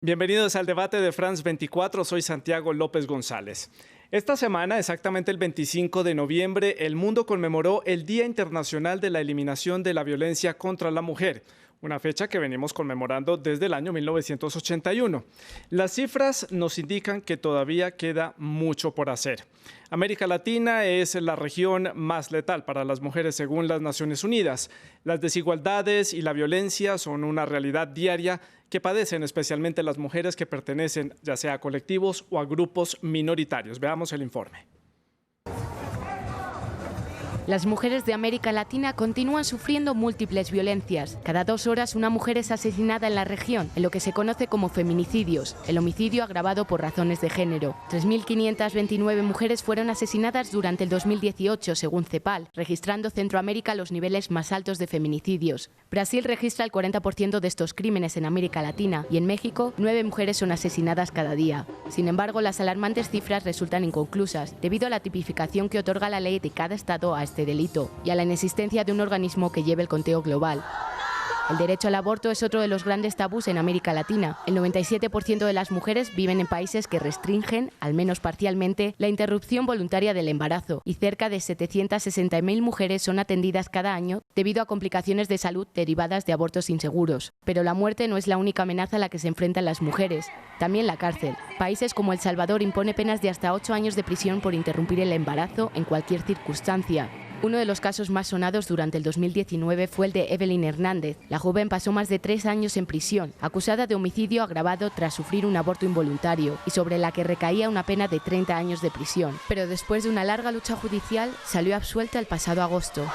Bienvenidos al debate de France 24, soy Santiago López González. Esta semana, exactamente el 25 de noviembre, el mundo conmemoró el Día Internacional de la Eliminación de la Violencia contra la Mujer, una fecha que venimos conmemorando desde el año 1981. Las cifras nos indican que todavía queda mucho por hacer. América Latina es la región más letal para las mujeres según las Naciones Unidas. Las desigualdades y la violencia son una realidad diaria que padecen especialmente las mujeres que pertenecen ya sea a colectivos o a grupos minoritarios. Veamos el informe. Las mujeres de América Latina continúan sufriendo múltiples violencias. Cada 2 horas una mujer es asesinada en la región, en lo que se conoce como feminicidios, el homicidio agravado por razones de género. 3.529 mujeres fueron asesinadas durante el 2018, según CEPAL, registrando Centroamérica los niveles más altos de feminicidios. Brasil registra el 40% de estos crímenes en América Latina y en México 9 mujeres son asesinadas cada día. Sin embargo, las alarmantes cifras resultan inconclusas, debido a la tipificación que otorga la ley de cada estado a este delito y a la inexistencia de un organismo que lleve el conteo global. El derecho al aborto es otro de los grandes tabús en América Latina. El 97% de las mujeres viven en países que restringen, al menos parcialmente, la interrupción voluntaria del embarazo y cerca de 760.000 mujeres son atendidas cada año debido a complicaciones de salud derivadas de abortos inseguros. Pero la muerte no es la única amenaza a la que se enfrentan las mujeres, también la cárcel. Países como El Salvador impone penas de hasta 8 años de prisión por interrumpir el embarazo en cualquier circunstancia. Uno de los casos más sonados durante el 2019 fue el de Evelyn Hernández. La joven pasó más de 3 años en prisión, acusada de homicidio agravado tras sufrir un aborto involuntario y sobre la que recaía una pena de 30 años de prisión. Pero después de una larga lucha judicial, salió absuelta el pasado agosto.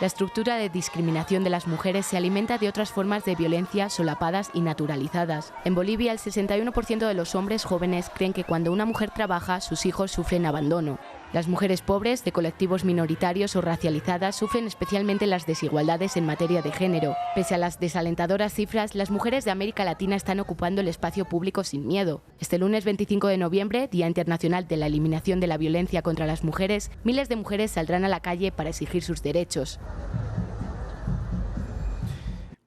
La estructura de discriminación de las mujeres se alimenta de otras formas de violencia solapadas y naturalizadas. En Bolivia, el 61% de los hombres jóvenes creen que cuando una mujer trabaja, sus hijos sufren abandono. Las mujeres pobres, de colectivos minoritarios o racializadas, sufren especialmente las desigualdades en materia de género. Pese a las desalentadoras cifras, las mujeres de América Latina están ocupando el espacio público sin miedo. Este lunes 25 de noviembre, Día Internacional de la Eliminación de la Violencia contra las Mujeres, miles de mujeres saldrán a la calle para exigir sus derechos.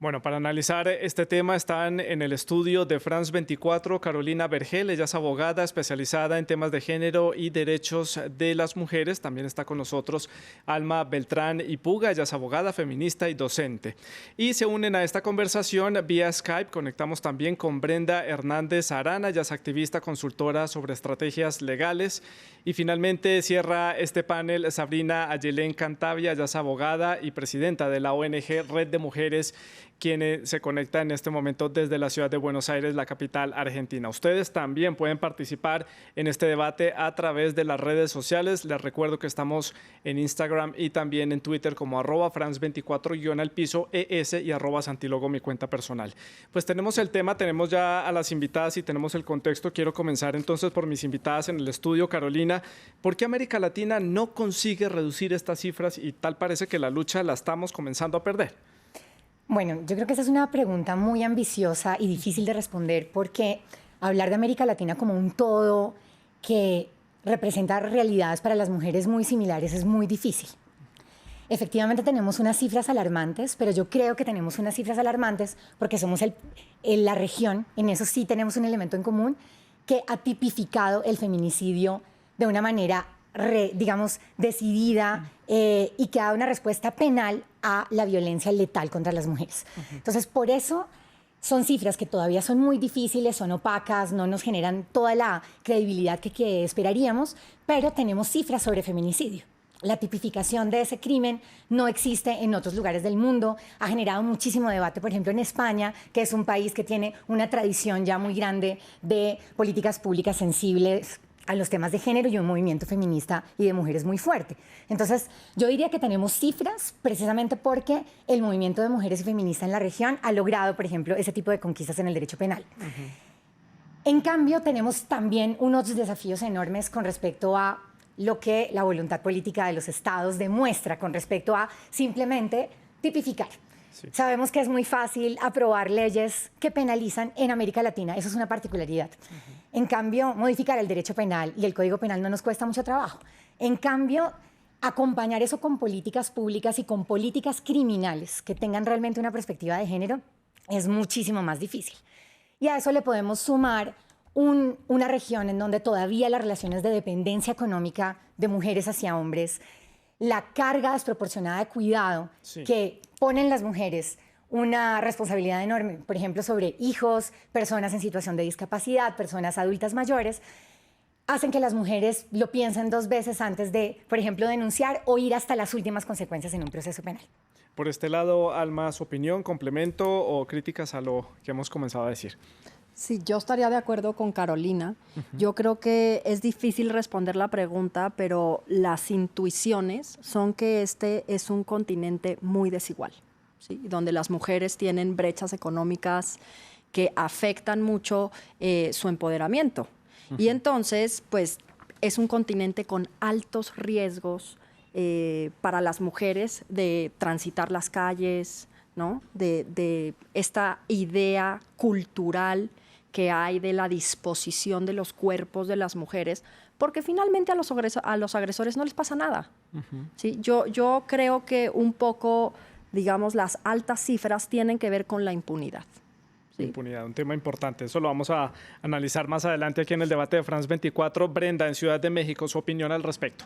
Bueno, para analizar este tema están en el estudio de France 24 Carolina Vergel, ella es abogada especializada en temas de género y derechos de las mujeres. También está con nosotros Alma Beltrán y Puga, ella es abogada, feminista y docente. Y se unen a esta conversación vía Skype, conectamos también con Brenda Hernández Arana, ella es activista, consultora sobre estrategias legales. Y finalmente cierra este panel Sabrina Ayelén Cantavia, ella es abogada y presidenta de la ONG Red de Mujeres, quien se conecta en este momento desde la ciudad de Buenos Aires, la capital argentina. Ustedes también pueden participar en este debate a través de las redes sociales. Les recuerdo que estamos en Instagram y también en Twitter como @France24_ES y @Santilogo, mi cuenta personal. Pues tenemos el tema, tenemos ya a las invitadas y tenemos el contexto. Quiero comenzar entonces por mis invitadas en el estudio. Carolina, ¿por qué América Latina no consigue reducir estas cifras y tal parece que la lucha la estamos comenzando a perder? Bueno, yo creo que esa es una pregunta muy ambiciosa y difícil de responder porque hablar de América Latina como un todo que representa realidades para las mujeres muy similares es muy difícil. Efectivamente tenemos unas cifras alarmantes, pero yo creo que tenemos unas cifras alarmantes porque somos la región, en eso sí tenemos un elemento en común, que ha tipificado el feminicidio de una manera digamos, decidida y que da una respuesta penal a la violencia letal contra las mujeres. Entonces, por eso son cifras que todavía son muy difíciles, son opacas, no nos generan toda la credibilidad que esperaríamos, pero tenemos cifras sobre feminicidio. La tipificación de ese crimen no existe en otros lugares del mundo, ha generado muchísimo debate, por ejemplo, en España, que es un país que tiene una tradición ya muy grande de políticas públicas sensibles a los temas de género y un movimiento feminista y de mujeres muy fuerte. Entonces, yo diría que tenemos cifras precisamente porque el movimiento de mujeres y feministas en la región ha logrado, por ejemplo, ese tipo de conquistas en el derecho penal. En cambio, tenemos también unos desafíos enormes con respecto a lo que la voluntad política de los estados demuestra con respecto a simplemente tipificar. Sí. Sabemos que es muy fácil aprobar leyes que penalizan en América Latina, eso es una particularidad. En cambio, modificar el derecho penal y el Código Penal no nos cuesta mucho trabajo. En cambio, acompañar eso con políticas públicas y con políticas criminales que tengan realmente una perspectiva de género es muchísimo más difícil. Y a eso le podemos sumar una región en donde todavía las relaciones de dependencia económica de mujeres hacia hombres, la carga desproporcionada de cuidado que ponen las mujeres, una responsabilidad enorme, por ejemplo, sobre hijos, personas en situación de discapacidad, personas adultas mayores, hacen que las mujeres lo piensen 2 veces antes de, por ejemplo, denunciar o ir hasta las últimas consecuencias en un proceso penal. Por este lado, Alma, ¿su opinión, complemento o críticas a lo que hemos comenzado a decir? Sí, yo estaría de acuerdo con Carolina. Yo creo que es difícil responder la pregunta, pero las intuiciones son que este es un continente muy desigual, ¿sí? Donde las mujeres tienen brechas económicas que afectan mucho su empoderamiento. Y entonces, pues, es un continente con altos riesgos para las mujeres de transitar las calles, ¿no? De esta idea cultural que hay de la disposición de los cuerpos de las mujeres, porque finalmente a los agresores no les pasa nada. ¿Sí? Yo creo que un poco, digamos, las altas cifras tienen que ver con la impunidad. ¿Sí? Impunidad, un tema importante. Eso lo vamos a analizar más adelante aquí en el debate de France 24. Brenda, en Ciudad de México, su opinión al respecto.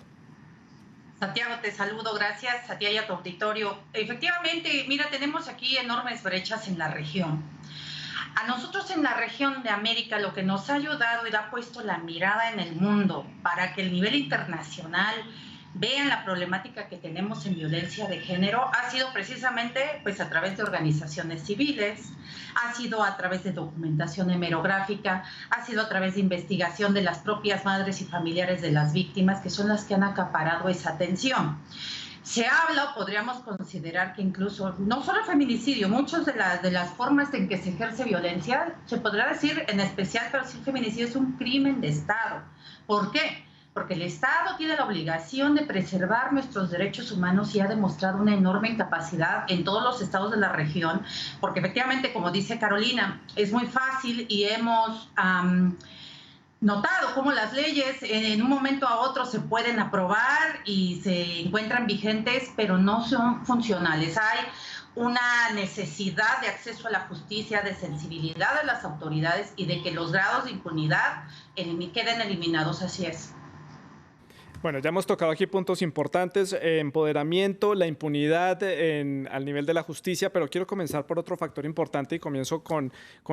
Santiago, te saludo, gracias a ti y a tu auditorio. Efectivamente, mira, tenemos aquí enormes brechas en la región. A nosotros en la región de América lo que nos ha ayudado y ha puesto la mirada en el mundo para que el nivel internacional vean la problemática que tenemos en violencia de género ha sido precisamente pues a través de organizaciones civiles, ha sido a través de documentación hemerográfica, ha sido a través de investigación de las propias madres y familiares de las víctimas, que son las que han acaparado esa atención. Se habla, o podríamos considerar que incluso, no solo feminicidio, muchas de las formas en que se ejerce violencia, se podría decir en especial, pero sí el feminicidio es un crimen de Estado. ¿Por qué? Porque el Estado tiene la obligación de preservar nuestros derechos humanos y ha demostrado una enorme incapacidad en todos los estados de la región, porque efectivamente, como dice Carolina, es muy fácil y hemos notado cómo las leyes en un momento a otro se pueden aprobar y se encuentran vigentes, pero no son funcionales. Hay una necesidad de acceso a la justicia, de sensibilidad de las autoridades y de que los grados de impunidad queden eliminados. Así es. Bueno, ya hemos tocado aquí puntos importantes, empoderamiento, la impunidad al nivel de la justicia, pero quiero comenzar por otro factor importante y comienzo con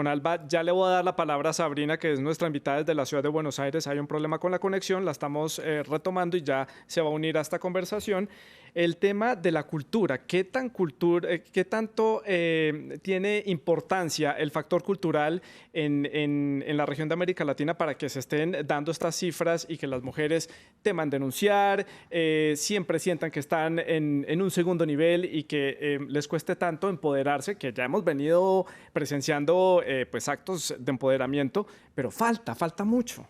Alba. Ya le voy a dar la palabra a Sabrina, que es nuestra invitada desde la ciudad de Buenos Aires. Hay un problema con la conexión, la estamos retomando y ya se va a unir a esta conversación. El tema de la cultura, ¿qué tanto tiene importancia el factor cultural en la región de América Latina para que se estén dando estas cifras y que las mujeres teman denunciar, siempre sientan que están en un segundo nivel y que les cueste tanto empoderarse, que ya hemos venido presenciando pues actos de empoderamiento, pero falta mucho?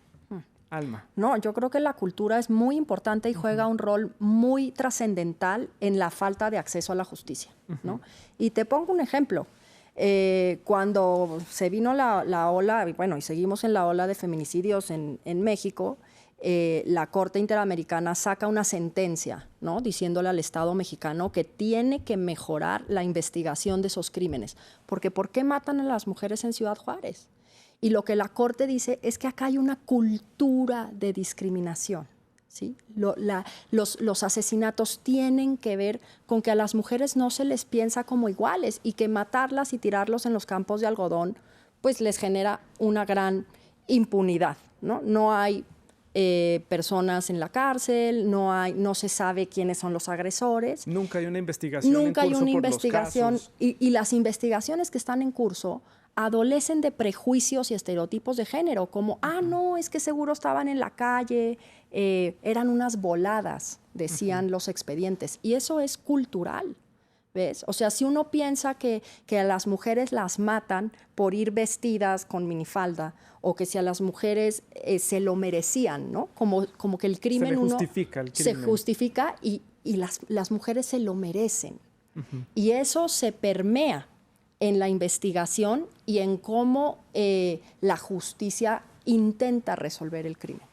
Alma. No, yo creo que la cultura es muy importante y juega un rol muy trascendental en la falta de acceso a la justicia, ¿no? Y te pongo un ejemplo. Cuando se vino la ola, bueno, y seguimos en la ola de feminicidios en México, la Corte Interamericana saca una sentencia, ¿no? Diciéndole al Estado mexicano que tiene que mejorar la investigación de esos crímenes. Porque ¿por qué matan a las mujeres en Ciudad Juárez? Y lo que la Corte dice es que acá hay una cultura de discriminación, ¿sí? Los asesinatos tienen que ver con que a las mujeres no se les piensa como iguales y que matarlas y tirarlos en los campos de algodón pues les genera una gran impunidad, ¿no? No hay personas en la cárcel, no se sabe quiénes son los agresores. Nunca hay una investigación Nunca en curso hay una por investigación los casos. Y las investigaciones que están en curso adolecen de prejuicios y estereotipos de género, como, no, es que seguro estaban en la calle, eran unas voladas, decían los expedientes, y eso es cultural, ¿ves? O sea, si uno piensa que a las mujeres las matan por ir vestidas con minifalda, o que si a las mujeres se lo merecían, ¿no? Como que el crimen se justifica el crimen. Se justifica y las mujeres se lo merecen. Y eso se permea en la investigación y en cómo la justicia intenta resolver el crimen.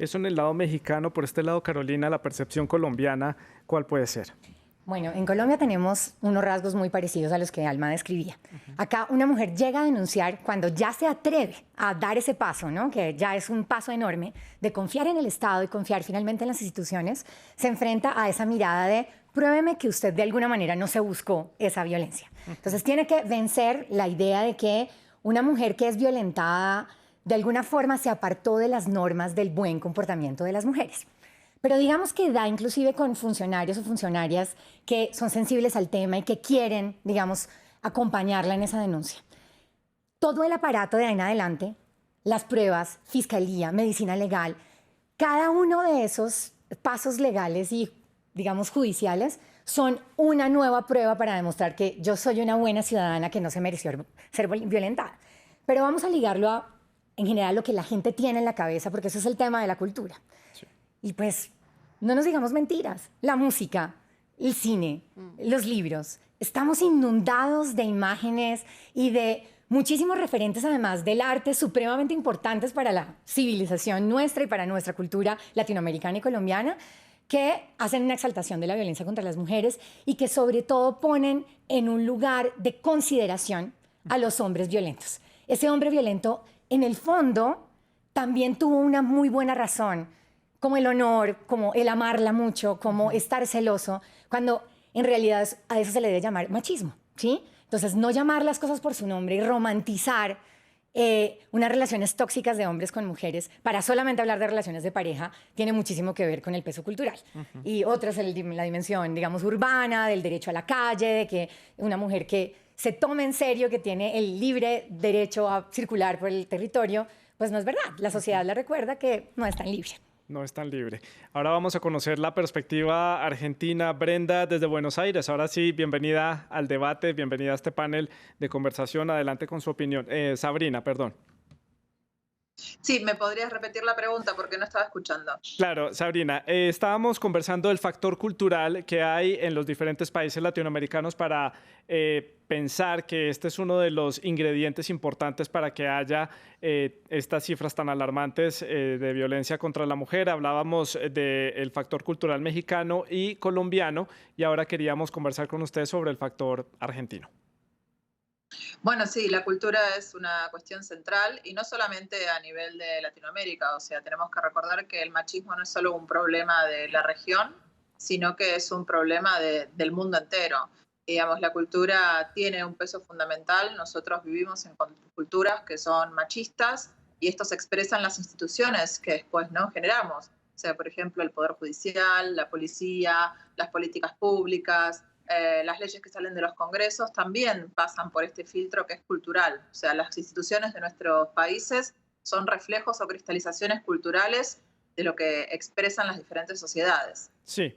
Eso en el lado mexicano. Por este lado, Carolina, la percepción colombiana, ¿cuál puede ser? Bueno, en Colombia tenemos unos rasgos muy parecidos a los que Alma describía. Acá una mujer llega a denunciar cuando ya se atreve a dar ese paso, ¿no? Que ya es un paso enorme, de confiar en el Estado y confiar finalmente en las instituciones, se enfrenta a esa mirada de pruébeme que usted de alguna manera no se buscó esa violencia. Entonces tiene que vencer la idea de que una mujer que es violentada de alguna forma se apartó de las normas del buen comportamiento de las mujeres. Pero digamos que da inclusive con funcionarios o funcionarias que son sensibles al tema y que quieren, digamos, acompañarla en esa denuncia. Todo el aparato de ahí en adelante, las pruebas, fiscalía, medicina legal, cada uno de esos pasos legales y, digamos, judiciales son una nueva prueba para demostrar que yo soy una buena ciudadana que no se mereció ser violentada. Pero vamos a ligarlo a, en general, lo que la gente tiene en la cabeza, porque eso es el tema de la cultura. Sí. Y pues, no nos digamos mentiras. La música, el cine, los libros. Estamos inundados de imágenes y de muchísimos referentes, además del arte, supremamente importantes para la civilización nuestra y para nuestra cultura latinoamericana y colombiana, que hacen una exaltación de la violencia contra las mujeres y que sobre todo ponen en un lugar de consideración a los hombres violentos. Ese hombre violento, en el fondo, también tuvo una muy buena razón, como el honor, como el amarla mucho, como estar celoso, cuando en realidad a eso se le debe llamar machismo, ¿sí? Entonces, no llamar las cosas por su nombre y romantizar unas relaciones tóxicas de hombres con mujeres para solamente hablar de relaciones de pareja tiene muchísimo que ver con el peso cultural. Y otra es la dimensión, digamos, urbana, del derecho a la calle, de que una mujer que se tome en serio, que tiene el libre derecho a circular por el territorio, pues no es verdad. La sociedad le recuerda que no es tan libre. No es tan libre. Ahora vamos a conocer la perspectiva argentina. Brenda, desde Buenos Aires. Ahora sí, bienvenida al debate, bienvenida a este panel de conversación. Adelante con su opinión. Sabrina, perdón. Sí, ¿me podrías repetir la pregunta porque no estaba escuchando? Claro, Sabrina, estábamos conversando del factor cultural que hay en los diferentes países latinoamericanos para pensar que este es uno de los ingredientes importantes para que haya estas cifras tan alarmantes de violencia contra la mujer. Hablábamos del factor cultural mexicano y colombiano y ahora queríamos conversar con usted sobre el factor argentino. Bueno, sí, la cultura es una cuestión central y no solamente a nivel de Latinoamérica, o sea, tenemos que recordar que el machismo no es solo un problema de la región, sino que es un problema del mundo entero. Digamos, la cultura tiene un peso fundamental, nosotros vivimos en culturas que son machistas y esto se expresa en las instituciones que después no generamos, o sea, por ejemplo, el Poder Judicial, la policía, las políticas públicas. Las leyes que salen de los congresos también pasan por este filtro que es cultural. O sea, las instituciones de nuestros países son reflejos o cristalizaciones culturales de lo que expresan las diferentes sociedades. Sí.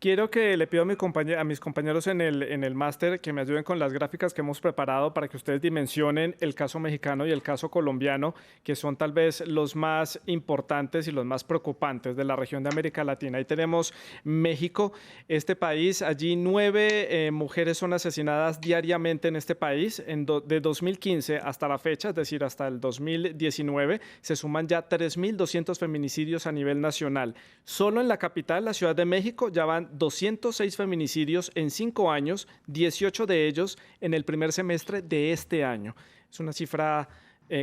Quiero que le pido a mis compañeros en el máster que me ayuden con las gráficas que hemos preparado para que ustedes dimensionen el caso mexicano y el caso colombiano, que son tal vez los más importantes y los más preocupantes de la región de América Latina. Ahí tenemos México, este país, allí 9 mujeres son asesinadas diariamente en este país. De 2015 hasta la fecha, es decir, hasta el 2019, se suman ya 3.200 feminicidios a nivel nacional. Solo en la capital, la Ciudad de México, ya van 206 feminicidios en 5 años, 18 de ellos en el primer semestre de este año. Es una cifra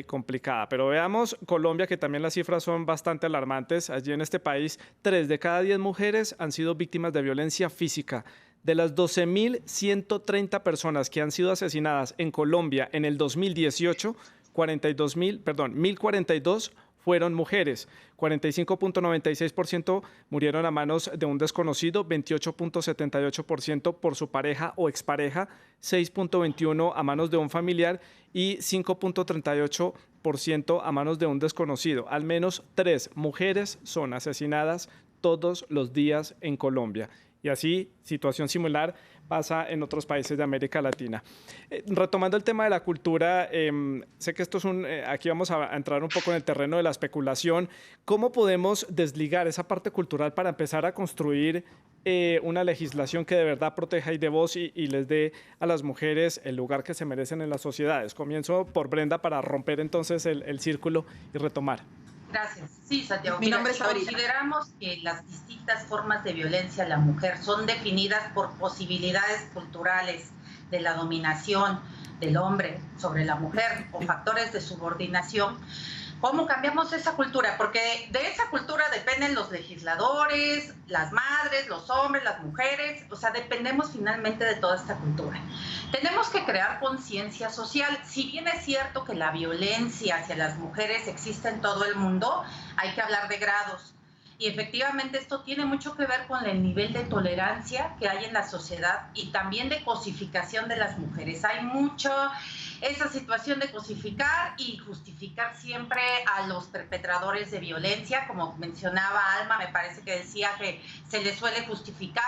complicada, pero veamos Colombia, que también las cifras son bastante alarmantes. Allí en este país, 3 de cada 10 mujeres han sido víctimas de violencia física. De las 12.130 personas que han sido asesinadas en Colombia en el 2018, 1.042 fueron mujeres. 45.96% murieron a manos de un desconocido, 28.78% por su pareja o expareja, 6.21% a manos de un familiar y 5.38% a manos de un desconocido. Al menos 3 mujeres son asesinadas todos los días en Colombia. Y así, situación similar pasa en otros países de América Latina. Retomando el tema de la cultura, sé que esto es aquí vamos a entrar un poco en el terreno de la especulación. ¿Cómo podemos desligar esa parte cultural para empezar a construir una legislación que de verdad proteja y dé voz y les dé a las mujeres el lugar que se merecen en las sociedades? Comienzo por Brenda para romper entonces el círculo y retomar. Gracias. Sí, Santiago. Mi nombre es Sabrina. Consideramos que las distintas formas de violencia a la mujer son definidas por posibilidades culturales de la dominación del hombre sobre la mujer o factores de subordinación. ¿Cómo cambiamos esa cultura? Porque de esa cultura dependen los legisladores, las madres, los hombres, las mujeres, o sea, dependemos finalmente de toda esta cultura. Tenemos que crear conciencia social. Si bien es cierto que la violencia hacia las mujeres existe en todo el mundo, hay que hablar de grados. Y efectivamente esto tiene mucho que ver con el nivel de tolerancia que hay en la sociedad y también de cosificación de las mujeres. Hay mucho esa situación de cosificar y justificar siempre a los perpetradores de violencia, como mencionaba Alma, me parece que decía que se les suele justificar.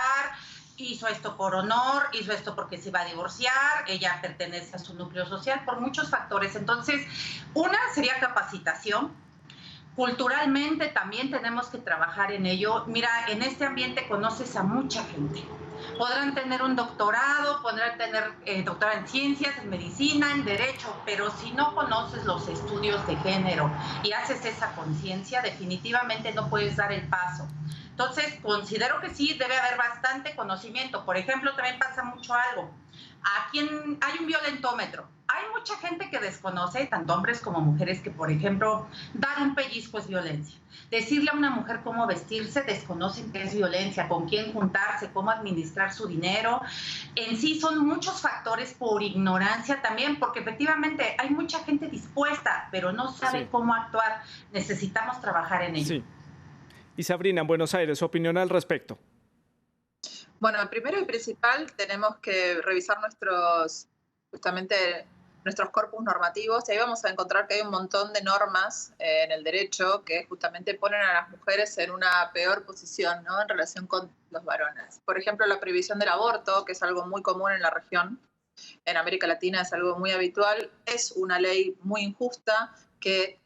Hizo esto por honor, hizo esto porque se iba a divorciar, ella pertenece a su núcleo social, por muchos factores. Entonces, una sería capacitación. Culturalmente también tenemos que trabajar en ello. Mira, en este ambiente conoces a mucha gente. Podrán tener un doctorado, podrán tener doctorado en ciencias, en medicina, en derecho, pero si no conoces los estudios de género y haces esa conciencia, definitivamente no puedes dar el paso. Entonces, considero que sí, debe haber bastante conocimiento. Por ejemplo, también pasa mucho algo. Aquí hay un violentómetro. Hay mucha gente que desconoce, tanto hombres como mujeres, que, por ejemplo, dar un pellizco es violencia. Decirle a una mujer cómo vestirse, desconocen que es violencia, con quién juntarse, cómo administrar su dinero. En sí son muchos factores por ignorancia también, porque efectivamente hay mucha gente dispuesta, pero no sabe cómo actuar. Necesitamos trabajar en ello. Sí. Y Sabrina, en Buenos Aires, ¿su opinión al respecto? Bueno, primero y principal tenemos que revisar nuestros corpus normativos y ahí vamos a encontrar que hay un montón de normas en el derecho que justamente ponen a las mujeres en una peor posición, ¿no?, en relación con los varones. Por ejemplo, la prohibición del aborto, que es algo muy común en la región, en América Latina es algo muy habitual, es una ley muy injusta que,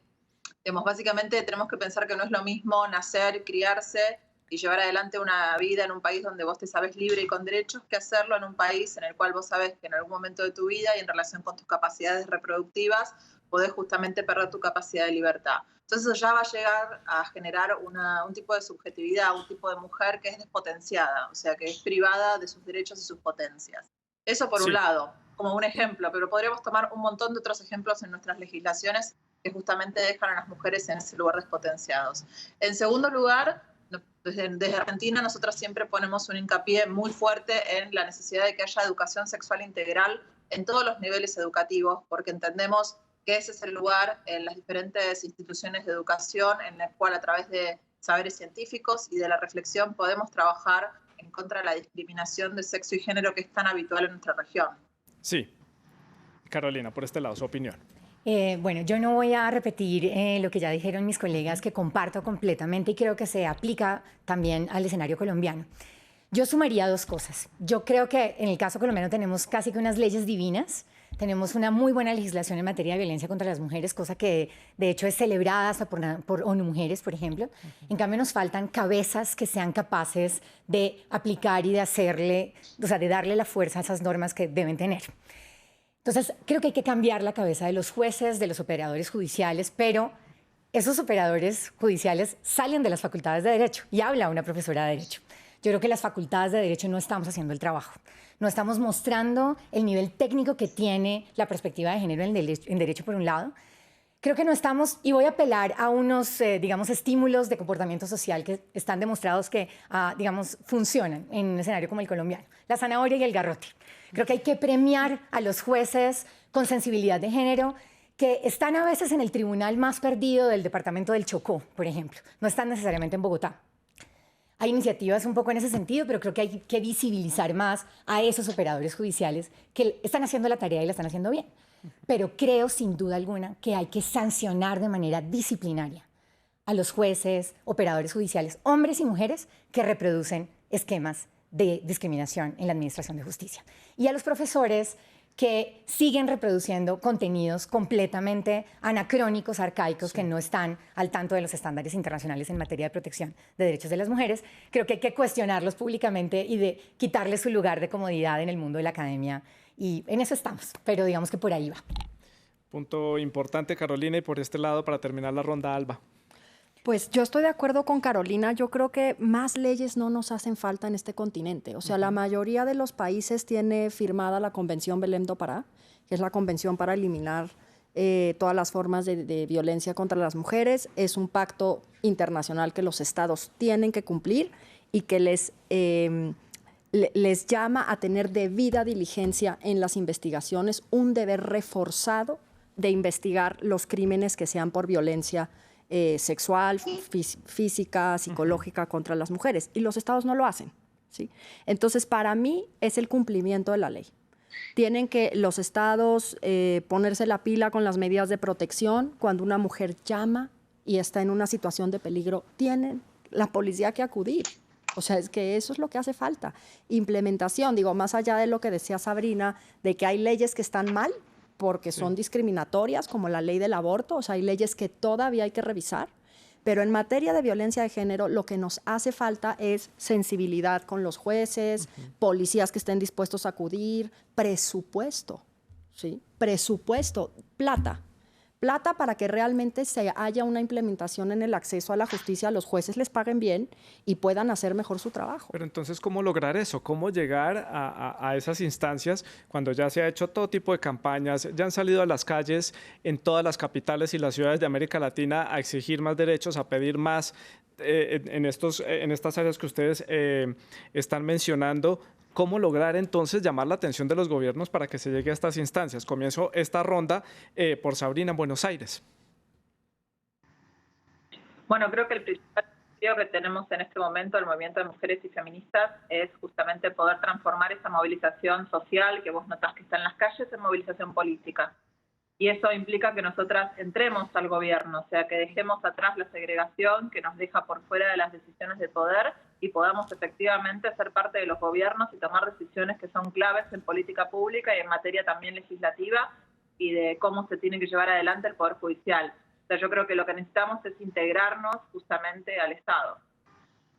digamos, básicamente tenemos que pensar que no es lo mismo nacer, criarse y llevar adelante una vida en un país donde vos te sabes libre y con derechos, que hacerlo en un país en el cual vos sabes que en algún momento de tu vida y en relación con tus capacidades reproductivas podés justamente perder tu capacidad de libertad. Entonces eso ya va a llegar a generar un tipo de subjetividad, un tipo de mujer que es despotenciada, o sea, que es privada de sus derechos y sus potencias. Eso por un lado, como un ejemplo, pero podríamos tomar un montón de otros ejemplos en nuestras legislaciones que justamente dejan a las mujeres en ese lugar despotenciados. En segundo lugar, desde Argentina nosotros siempre ponemos un hincapié muy fuerte en la necesidad de que haya educación sexual integral en todos los niveles educativos, porque entendemos que ese es el lugar en las diferentes instituciones de educación en el cual a través de saberes científicos y de la reflexión podemos trabajar en contra de la discriminación de sexo y género que es tan habitual en nuestra región. Sí. Carolina, por este lado, su opinión. Bueno, yo no voy a repetir lo que ya dijeron mis colegas, que comparto completamente y creo que se aplica también al escenario colombiano. Yo sumaría dos cosas. Yo creo que en el caso colombiano tenemos casi que unas leyes divinas, tenemos una muy buena legislación en materia de violencia contra las mujeres, cosa que de hecho es celebrada hasta por ONU Mujeres, por ejemplo. En cambio nos faltan cabezas que sean capaces de aplicar y de hacerle, o sea, de darle la fuerza a esas normas que deben tener. Entonces, creo que hay que cambiar la cabeza de los jueces, de los operadores judiciales, pero esos operadores judiciales salen de las facultades de Derecho y habla una profesora de Derecho. Yo creo que las facultades de Derecho no estamos haciendo el trabajo. No estamos mostrando el nivel técnico que tiene la perspectiva de género en Derecho, por un lado. Creo que no estamos, y voy a apelar a unos, digamos, estímulos de comportamiento social que están demostrados que, digamos, funcionan en un escenario como el colombiano. La zanahoria y el garrote. Creo que hay que premiar a los jueces con sensibilidad de género que están a veces en el tribunal más perdido del departamento del Chocó, por ejemplo. No están necesariamente en Bogotá. Hay iniciativas un poco en ese sentido, pero creo que hay que visibilizar más a esos operadores judiciales que están haciendo la tarea y la están haciendo bien. Pero creo, sin duda alguna, que hay que sancionar de manera disciplinaria a los jueces, operadores judiciales, hombres y mujeres, que reproducen esquemas de discriminación en la administración de justicia. Y a los profesores que siguen reproduciendo contenidos completamente anacrónicos, arcaicos, que no están al tanto de los estándares internacionales en materia de protección de derechos de las mujeres. Creo que hay que cuestionarlos públicamente y de quitarles su lugar de comodidad en el mundo de la academia. Y en eso estamos, pero digamos que por ahí va. Punto importante, Carolina, y por este lado, para terminar la ronda, Alba. Pues yo estoy de acuerdo con Carolina. Yo creo que más leyes no nos hacen falta en este continente. O sea, la mayoría de los países tiene firmada la Convención Belém do Pará, que es la convención para eliminar todas las formas de violencia contra las mujeres. Es un pacto internacional que los estados tienen que cumplir y que les llama a tener debida diligencia en las investigaciones, un deber reforzado de investigar los crímenes que sean por violencia sexual, física, psicológica contra las mujeres. Y los estados no lo hacen, ¿sí? Entonces, para mí es el cumplimiento de la ley. Tienen que los estados ponerse la pila con las medidas de protección. Cuando una mujer llama y está en una situación de peligro, tienen la policía que acudir. O sea, es que eso es lo que hace falta. Implementación, digo, más allá de lo que decía Sabrina, de que hay leyes que están mal porque son discriminatorias, como la ley del aborto. O sea, hay leyes que todavía hay que revisar. Pero en materia de violencia de género, lo que nos hace falta es sensibilidad con los jueces, policías que estén dispuestos a acudir, presupuesto, ¿sí? Presupuesto, plata para que realmente se haya una implementación en el acceso a la justicia, los jueces les paguen bien y puedan hacer mejor su trabajo. Pero entonces, ¿cómo lograr eso? ¿Cómo llegar a esas instancias cuando ya se ha hecho todo tipo de campañas, ya han salido a las calles en todas las capitales y las ciudades de América Latina a exigir más derechos, a pedir más en estas áreas que ustedes están mencionando? ¿Cómo lograr entonces llamar la atención de los gobiernos para que se llegue a estas instancias? Comienzo esta ronda por Sabrina en Buenos Aires. Bueno, creo que el principal desafío que tenemos en este momento, el movimiento de mujeres y feministas, es justamente poder transformar esa movilización social que vos notás que está en las calles en movilización política. Y eso implica que nosotras entremos al gobierno, o sea, que dejemos atrás la segregación que nos deja por fuera de las decisiones de poder y podamos efectivamente ser parte de los gobiernos y tomar decisiones que son claves en política pública y en materia también legislativa y de cómo se tiene que llevar adelante el Poder Judicial. O sea, yo creo que lo que necesitamos es integrarnos justamente al Estado.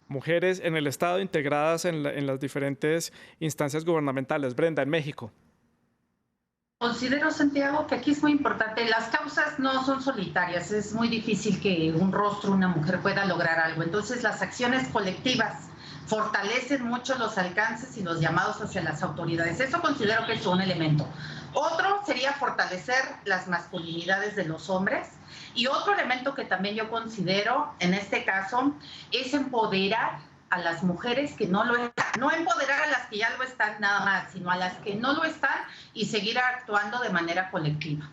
Mujeres en el Estado integradas en las diferentes instancias gubernamentales. Brenda, en México. Considero, Santiago, que aquí es muy importante. Las causas no son solitarias. Es muy difícil que un rostro, una mujer pueda lograr algo. Entonces, las acciones colectivas fortalecen mucho los alcances y los llamados hacia las autoridades. Eso considero que es un elemento. Otro sería fortalecer las masculinidades de los hombres. Y otro elemento que también yo considero, en este caso, es empoderar a las mujeres que no lo están, no empoderar a las que ya lo están nada más, sino a las que no lo están y seguir actuando de manera colectiva.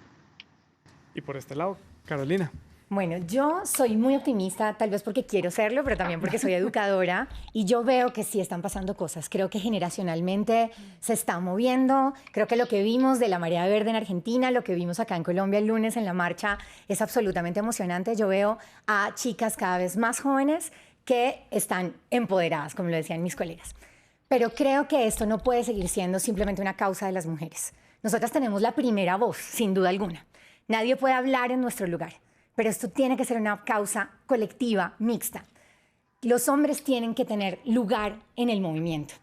Y por este lado, Carolina. Bueno, yo soy muy optimista, tal vez porque quiero serlo, pero también porque soy educadora y yo veo que sí están pasando cosas. Creo que generacionalmente se está moviendo. Creo que lo que vimos de la marea verde en Argentina, lo que vimos acá en Colombia el lunes en la marcha es absolutamente emocionante. Yo veo a chicas cada vez más jóvenes que están empoderadas, como lo decían mis colegas. Pero creo que esto no puede seguir siendo simplemente una causa de las mujeres. Nosotras tenemos la primera voz, sin duda alguna. Nadie puede hablar en nuestro lugar, pero esto tiene que ser una causa colectiva, mixta. Los hombres tienen que tener lugar en el movimiento.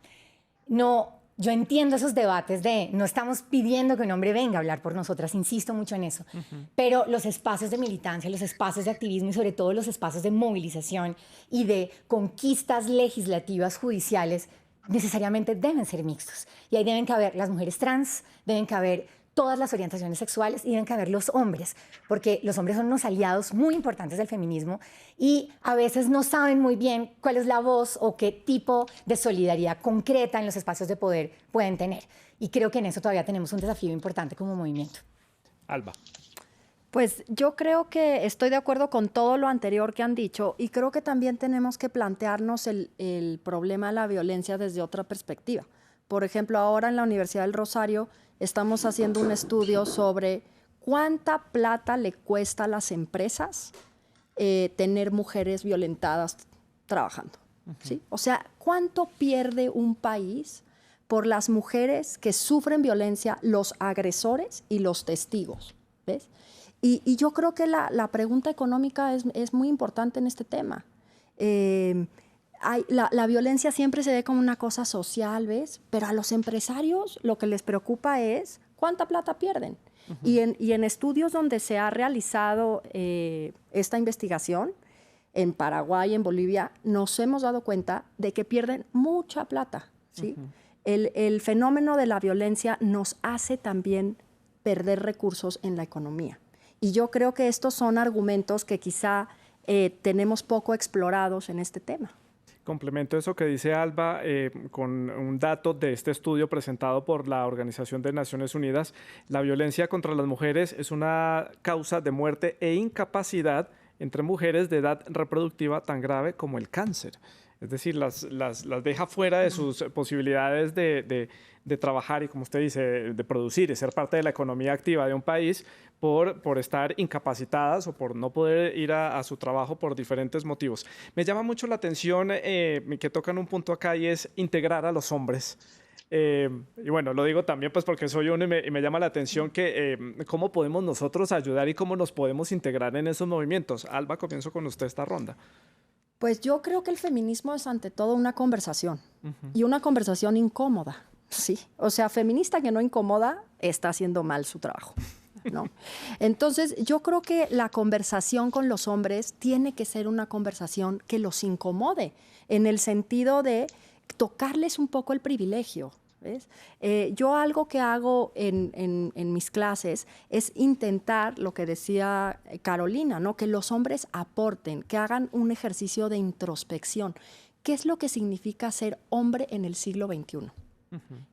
Yo entiendo esos debates de no estamos pidiendo que un hombre venga a hablar por nosotras, insisto mucho en eso, pero los espacios de militancia, los espacios de activismo y sobre todo los espacios de movilización y de conquistas legislativas judiciales necesariamente deben ser mixtos. Y ahí deben caber las mujeres trans, deben caber todas las orientaciones sexuales y deben caber los hombres, porque los hombres son unos aliados muy importantes del feminismo y a veces no saben muy bien cuál es la voz o qué tipo de solidaridad concreta en los espacios de poder pueden tener. Y creo que en eso todavía tenemos un desafío importante como movimiento. Alba. Pues yo creo que estoy de acuerdo con todo lo anterior que han dicho y creo que también tenemos que plantearnos el problema de la violencia desde otra perspectiva. Por ejemplo, ahora en la Universidad del Rosario estamos haciendo un estudio sobre cuánta plata le cuesta a las empresas tener mujeres violentadas trabajando. ¿Sí? O sea, ¿cuánto pierde un país por las mujeres que sufren violencia, los agresores y los testigos? ¿Ves? Y yo creo que la pregunta económica es muy importante en este tema. La violencia siempre se ve como una cosa social, ¿ves? Pero a los empresarios lo que les preocupa es cuánta plata pierden. Y en estudios donde se ha realizado esta investigación, en Paraguay, en Bolivia, nos hemos dado cuenta de que pierden mucha plata, ¿sí? El fenómeno de la violencia nos hace también perder recursos en la economía. Y yo creo que estos son argumentos que quizá tenemos poco explorados en este tema. Complemento eso que dice Alba con un dato de este estudio presentado por la Organización de Naciones Unidas. La violencia contra las mujeres es una causa de muerte e incapacidad entre mujeres de edad reproductiva tan grave como el cáncer. Es decir, las deja fuera de sus posibilidades de trabajar y, como usted dice, de producir y ser parte de la economía activa de un país por estar incapacitadas o por no poder ir a su trabajo por diferentes motivos. Me llama mucho la atención que tocan un punto acá y es integrar a los hombres. Y bueno, lo digo también pues porque soy uno y me llama la atención que cómo podemos nosotros ayudar y cómo nos podemos integrar en esos movimientos. Alba, comienzo con usted esta ronda. Pues yo creo que el feminismo es ante todo una conversación y una conversación incómoda, ¿sí? O sea, feminista que no incomoda está haciendo mal su trabajo, ¿no? Entonces, yo creo que la conversación con los hombres tiene que ser una conversación que los incomode, en el sentido de tocarles un poco el privilegio, ¿ves? Yo algo que hago en mis clases es intentar, lo que decía Carolina, ¿no? Que los hombres aporten, que hagan un ejercicio de introspección. ¿Qué es lo que significa ser hombre en el siglo XXI?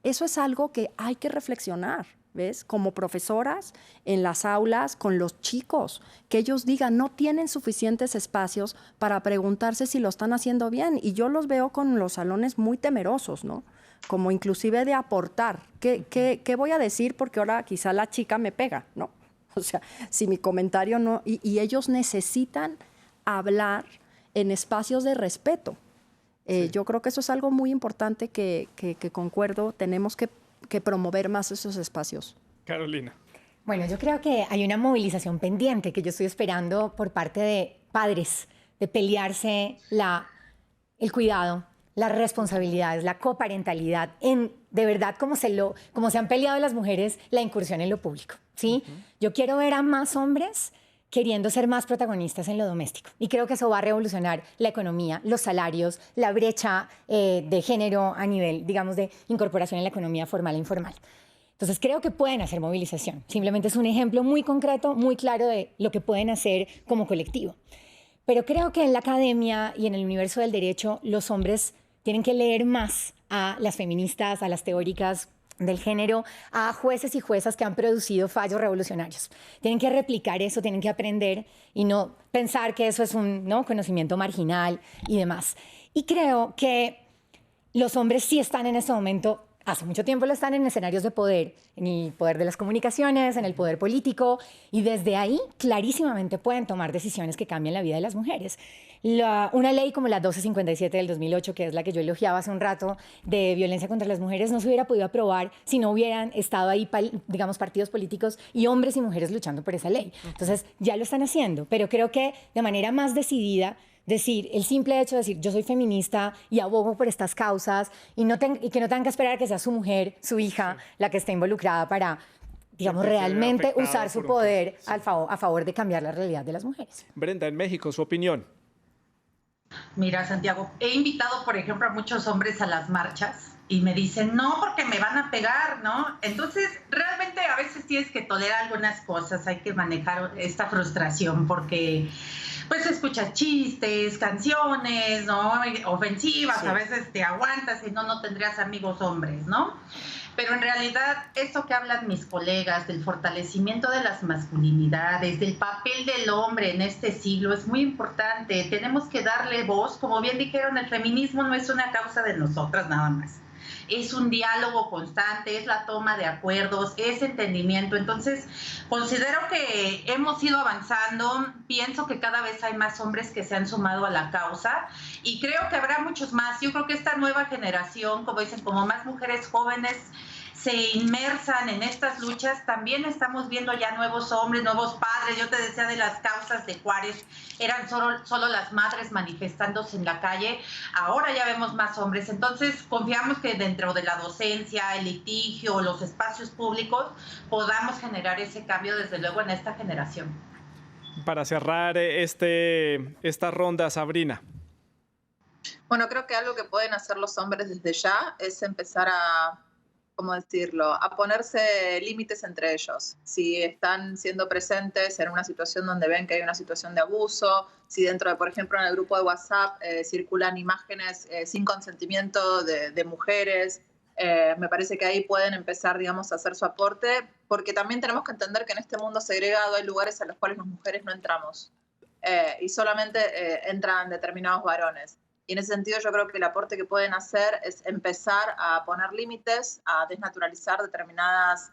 Eso es algo que hay que reflexionar, ¿ves? Como profesoras, en las aulas, con los chicos, que ellos digan, no tienen suficientes espacios para preguntarse si lo están haciendo bien. Y yo los veo con los salones muy temerosos, ¿no? Como inclusive de aportar. ¿Qué voy a decir? Porque ahora quizá la chica me pega, ¿no? O sea, si mi comentario no... Y ellos necesitan hablar en espacios de respeto. Sí. Yo creo que eso es algo muy importante que concuerdo, tenemos que promover más esos espacios. Carolina. Bueno, yo creo que hay una movilización pendiente que yo estoy esperando por parte de padres, de pelearse el cuidado, las responsabilidades, la coparentalidad, de verdad como se han peleado las mujeres la incursión en lo público, ¿sí? Yo quiero ver a más hombres queriendo ser más protagonistas en lo doméstico. Y creo que eso va a revolucionar la economía, los salarios, la brecha de género a nivel, digamos, de incorporación en la economía formal e informal. Entonces, creo que pueden hacer movilización. Simplemente es un ejemplo muy concreto, muy claro de lo que pueden hacer como colectivo. Pero creo que en la academia y en el universo del derecho, los hombres tienen que leer más a las feministas, a las teóricas del género, a jueces y juezas que han producido fallos revolucionarios. Tienen que replicar eso, tienen que aprender y no pensar que eso es un conocimiento marginal y demás. Y creo que los hombres sí están en este momento, hace mucho tiempo lo están en escenarios de poder, en el poder de las comunicaciones, en el poder político, y desde ahí clarísimamente pueden tomar decisiones que cambian la vida de las mujeres. Una ley como la 1257 del 2008, que es la que yo elogiaba hace un rato, de violencia contra las mujeres, no se hubiera podido aprobar si no hubieran estado ahí, digamos, partidos políticos y hombres y mujeres luchando por esa ley. Entonces, ya lo están haciendo, pero creo que de manera más decidida, decir, el simple hecho de decir, yo soy feminista y abogo por estas causas y que no tengan que esperar a que sea su mujer, su hija, la que esté involucrada para, digamos, realmente usar su poder a favor de cambiar la realidad de las mujeres. Brenda, en México, su opinión. Mira, Santiago, he invitado, por ejemplo, a muchos hombres a las marchas y me dicen, no, porque me van a pegar, ¿no? Entonces, realmente a veces tienes que tolerar algunas cosas, hay que manejar esta frustración porque, pues, escuchas chistes, canciones, ¿no? Ofensivas, sí. A veces te aguantas y no tendrías amigos hombres, ¿no? Pero en realidad, eso que hablan mis colegas del fortalecimiento de las masculinidades, del papel del hombre en este siglo, es muy importante. Tenemos que darle voz. Como bien dijeron, el feminismo no es una causa de nosotras nada más. Es un diálogo constante, es la toma de acuerdos, es entendimiento. Entonces, considero que hemos ido avanzando. Pienso que cada vez hay más hombres que se han sumado a la causa y creo que habrá muchos más. Yo creo que esta nueva generación, como dicen, como más mujeres jóvenes se inmersan en estas luchas, también estamos viendo ya nuevos hombres, nuevos padres. Yo te decía de las causas de Juárez, eran solo las madres manifestándose en la calle, ahora ya vemos más hombres. Entonces confiamos que dentro de la docencia, el litigio, los espacios públicos, podamos generar ese cambio desde luego en esta generación. Para cerrar esta ronda, Sabrina. Bueno, creo que algo que pueden hacer los hombres desde ya es empezar a, ¿cómo decirlo?, a ponerse límites entre ellos. Si están siendo presentes en una situación donde ven que hay una situación de abuso, si dentro de, por ejemplo, en el grupo de WhatsApp circulan imágenes sin consentimiento de mujeres, me parece que ahí pueden empezar, digamos, a hacer su aporte, porque también tenemos que entender que en este mundo segregado hay lugares a los cuales las mujeres no entramos y solamente entran determinados varones. Y en ese sentido yo creo que el aporte que pueden hacer es empezar a poner límites, a desnaturalizar determinadas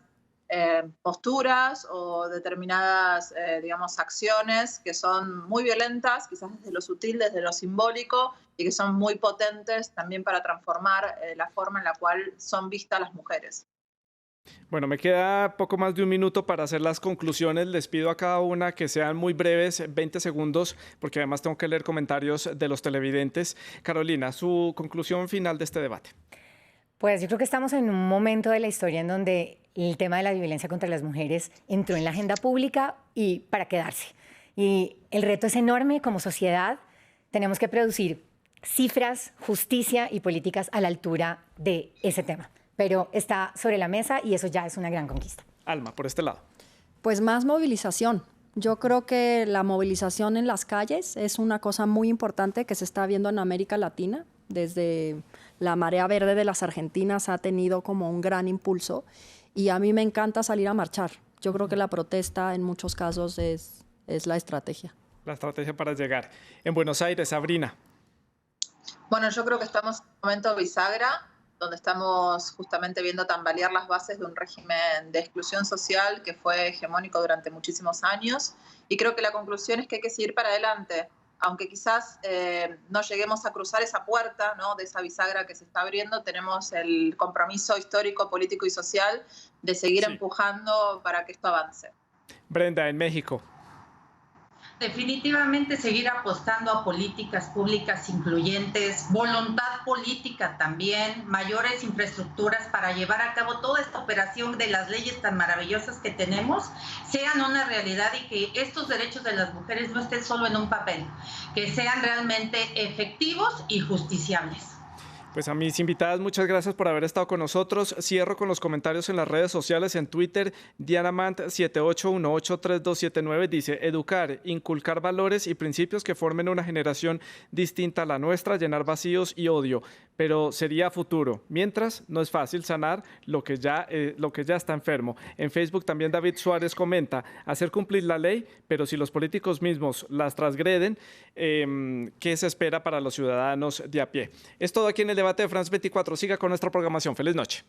posturas o determinadas, digamos, acciones que son muy violentas, quizás desde lo sutil, desde lo simbólico, y que son muy potentes también para transformar la forma en la cual son vistas las mujeres. Bueno, me queda poco más de un minuto para hacer las conclusiones. Les pido a cada una que sean muy breves, 20 segundos, porque además tengo que leer comentarios de los televidentes. Carolina, su conclusión final de este debate. Pues yo creo que estamos en un momento de la historia en donde el tema de la violencia contra las mujeres entró en la agenda pública y para quedarse. Y el reto es enorme como sociedad. Tenemos que producir cifras, justicia y políticas a la altura de ese tema. Pero está sobre la mesa y eso ya es una gran conquista. Alma, por este lado. Pues más movilización. Yo creo que la movilización en las calles es una cosa muy importante que se está viendo en América Latina. Desde la marea verde de las argentinas ha tenido como un gran impulso y a mí me encanta salir a marchar. Yo creo que la protesta en muchos casos es la estrategia. La estrategia para llegar. En Buenos Aires, Sabrina. Bueno, yo creo que estamos en un momento bisagra, donde estamos justamente viendo tambalear las bases de un régimen de exclusión social que fue hegemónico durante muchísimos años. Y creo que la conclusión es que hay que seguir para adelante, aunque quizás no lleguemos a cruzar esa puerta, ¿no?, de esa bisagra que se está abriendo, tenemos el compromiso histórico, político y social de seguir empujando para que esto avance. Brenda, en México. Definitivamente seguir apostando a políticas públicas incluyentes, voluntad política también, mayores infraestructuras para llevar a cabo toda esta operación de las leyes tan maravillosas que tenemos, sean una realidad y que estos derechos de las mujeres no estén solo en un papel, que sean realmente efectivos y justiciables. Pues a mis invitadas, muchas gracias por haber estado con nosotros. Cierro con los comentarios en las redes sociales. En Twitter, DianaMant78183279 dice: educar, inculcar valores y principios que formen una generación distinta a la nuestra, llenar vacíos y odio, pero sería futuro. Mientras, no es fácil sanar lo que ya está enfermo. En Facebook también David Suárez comenta: hacer cumplir la ley, pero si los políticos mismos las transgreden, ¿qué se espera para los ciudadanos de a pie? Es todo aquí en el debate de France 24. Siga con nuestra programación. Feliz noche.